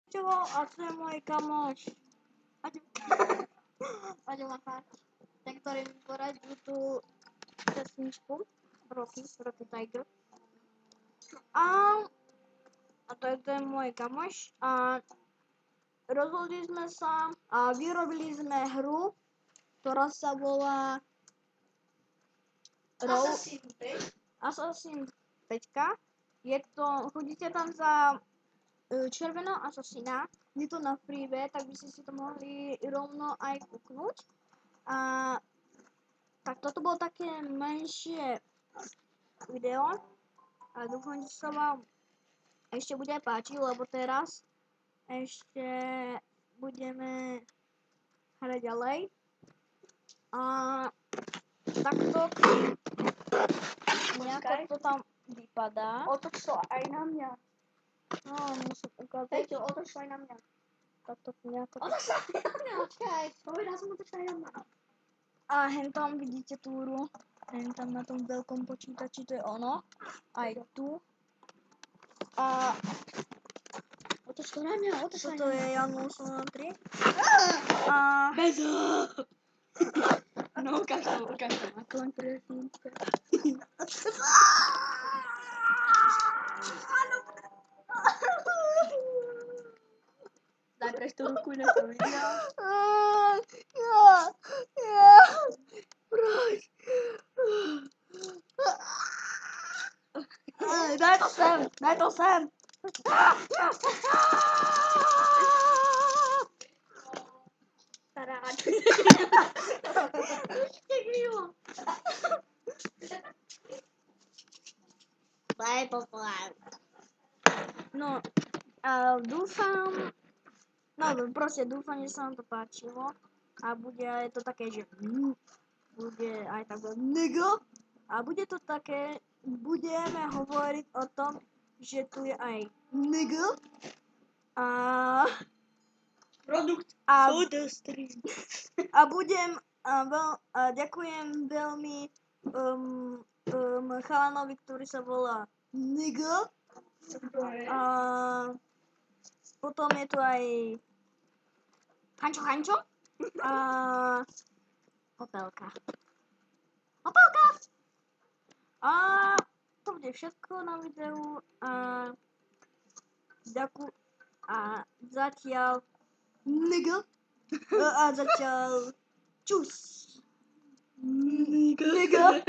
Čau, a to je môj kamoš. Aďo Macháč, ten, ktorý mi poradil tú pesničku Rocky Tiger. A to je môj kamoš. A rozhodli sme sa a vyrobili sme hru, ktorá sa volá Assassin 5. Chodíte tam za červenou asasina, je to na freeway, tak by ste si to mohli rovno aj kúknúť. Tak toto bolo také menšie video a dúfam, že sa vám ešte bude páčiť, lebo teraz ešte budeme hrať ďalej. A takto nejako to tam vypadá. Otoč to aj na mňa. No, musím ukázať. Peťo, otoč to aj na mňa. Takto nejako. Otoč to aj na mňa, počkaj. Povedal som otoč to aj na mňa. A hen tam vidíte tú hru. Hen tam na tom veľkom počítači, to je ono. Aj tu. A Otoč to na mňa, otoč to aj na toto mňa. je Jan 3. Bezo! No, ukáž to. Ako len presnúčka. Daj preč tú ruku, nech to vidia. Proč? Daj to sem! Taráč. Jak milo. Daj poplať. No, dúfam, proste dúfam, že sa vám to páčilo a bude aj to také, že bude aj tak nigga a bude to také, budeme hovoriť o tom, že tu je aj nigga a Produkt a SodaStream. ďakujem veľmi chalanovi, ktorý sa volá nigga. A potom je tu aj Hančo a Opelka. A to bude všetko na videu a zatiaľ nigga a zatiaľ čus. Nigga.